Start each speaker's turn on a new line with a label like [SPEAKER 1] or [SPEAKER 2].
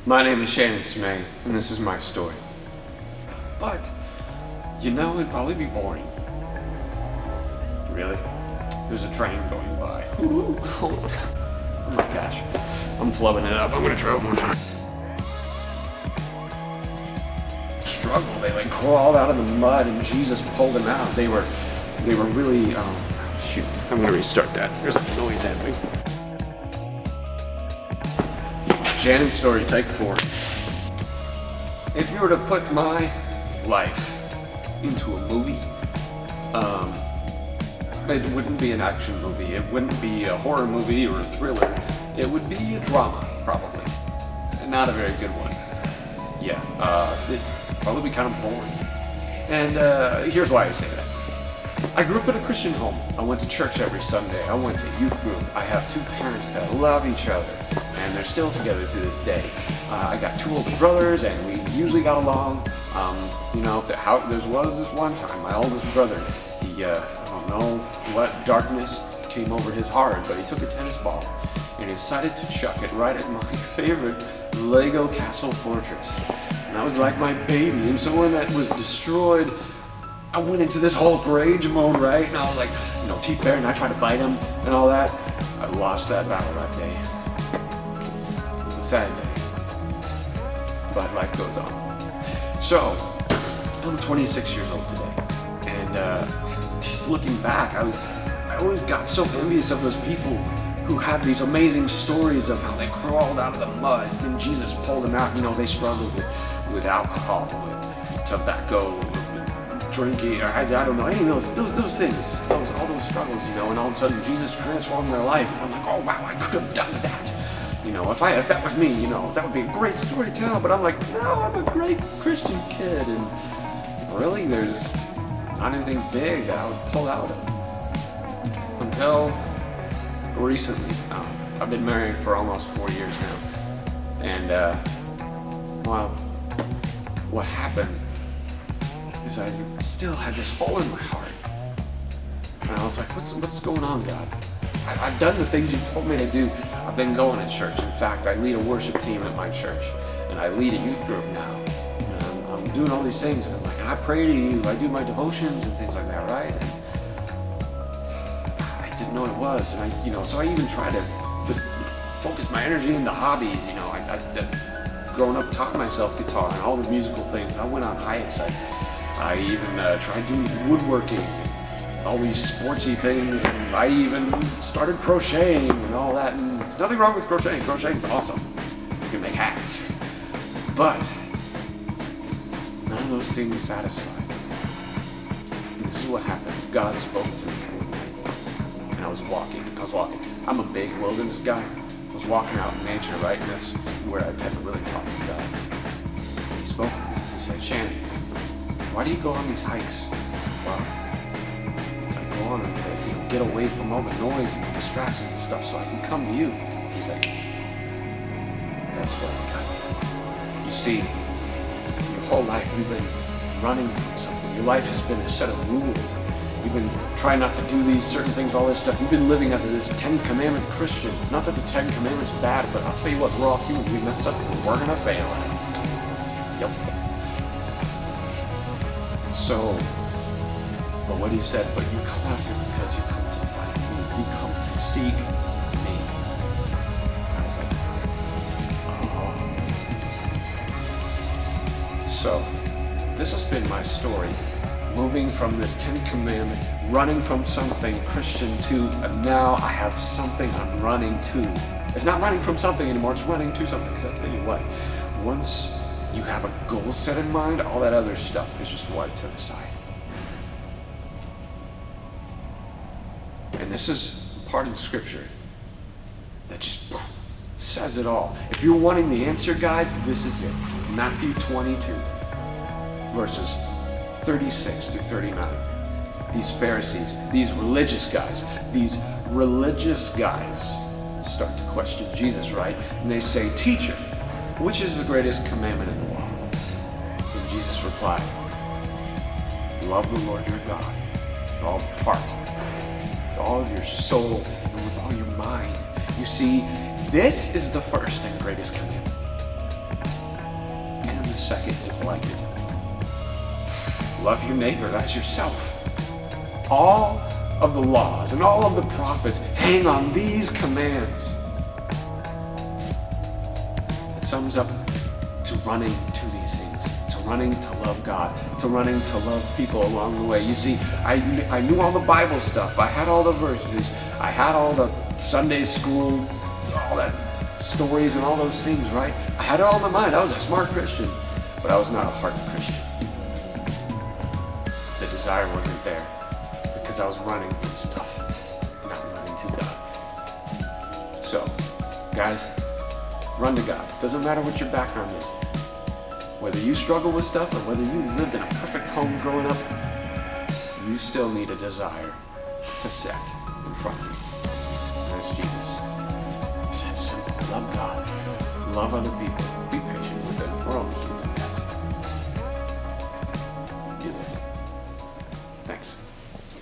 [SPEAKER 1] My name is Shannon Smay, and this is my story. But, it'd probably be boring. Really? There's a train going by. Oh my gosh. I'm flubbing it up. I'm gonna try one more time. Struggle. They crawled out of the mud and Jesus pulled them out. They were really, shoot. I'm gonna restart that. There's a noise happening. Shannon's story, take 4. If you were to put my life into a movie, it wouldn't be an action movie. It wouldn't be a horror movie or a thriller. It would be a drama, probably. And not a very good one. Yeah, it's probably kind of boring. And here's why I say that. I grew up in a Christian home. I went to church every Sunday. I went to youth group. I have 2 parents that love each other, and they're still together to this day. I got 2 older brothers, and we usually got along. There was this one time, my oldest brother, he, I don't know what darkness came over his heart, but he took a tennis ball, and he decided to chuck it right at my favorite Lego Castle Fortress. And that was like my baby, and so when that was destroyed, I went into this whole rage mode, right? And I was like, teeth bare, and I tried to bite him and all that. I lost that battle that day. It was a sad day, but life goes on. So, I'm 26 years old today, and just looking back, I always got so envious of those people who had these amazing stories of how they crawled out of the mud and Jesus pulled them out. They struggled with alcohol, with tobacco, drinking, or I don't know, any of those things, all those struggles, and all of a sudden Jesus transformed their life. And I'm like, oh wow, I could have done that. If that was me, that would be a great story to tell. But I'm like, no, I'm a great Christian kid, and really, there's not anything big that I would pull out of until recently. I've been married for almost 4 years now, and what happened is I still had this hole in my heart. And I was like, what's going on, God? I've done the things you told me to do. I've been going to church. In fact, I lead a worship team at my church, and I lead a youth group now. And I'm doing all these things, and I'm like, and I pray to you, I do my devotions and things like that, right? And I didn't know what it was, and so I even tried to focus my energy into hobbies. Growing up, taught myself guitar and all the musical things. I went on hikes. I even tried doing woodworking, and all these sportsy things, and I even started crocheting and all that. And there's nothing wrong with crocheting. Crocheting's awesome. You can make hats. But none of those things satisfied. And this is what happened. God spoke to me one night, and I was walking. I'm a big wilderness guy. I was walking out in nature, right? And that's where I tend to really talk to God. He spoke to me. He said, Shannon, why do you go on these hikes? Well, I go on them to get away from all the noise and the distractions and stuff so I can come to you. He's like, that's what I got. You see, your whole life you've been running from something. Your life has been a set of rules. You've been trying not to do these certain things, all this stuff. You've been living as this 10 Commandment Christian. Not that the 10 Commandments are bad, but I'll tell you what, we're all human. We mess up and we're gonna fail at it. Yep. So, but what he said, but you come out here because you come to find me. You come to seek me. I was like, oh. So, this has been my story. Moving from this 10 Commandment, running from something Christian to, and now I have something I'm running to. It's not running from something anymore, it's running to something. Because I tell you what, once you have a goal set in mind, all that other stuff is just wiped to the side. And this is part of the scripture that just says it all. If you're wanting the answer, guys, this is it. Matthew 22, verses 36 through 39. These Pharisees, these religious guys start to question Jesus, right? And they say, Teacher, which is the greatest commandment in the law? And Jesus replied, love the Lord your God with all your heart, with all of your soul, and with all your mind. You see, this is the first and greatest commandment. the second is like it. Love your neighbor as yourself. All of the laws and all of the prophets hang on these commands. It sums up to running to these things, to running to love God, to running to love people along the way. You see, I knew all the Bible stuff. I had all the verses. I had all the Sunday school, all that stories and all those things, right? I had it all in my mind. I was a smart Christian, but I was not a heart Christian. The desire wasn't there because I was running from stuff, not running to God. So, guys, run to God. Doesn't matter what your background is. Whether you struggle with stuff or whether you lived in a perfect home growing up, you still need a desire to set in front of you. And that's Jesus. It's that simple. Love God. Love other people. Be patient with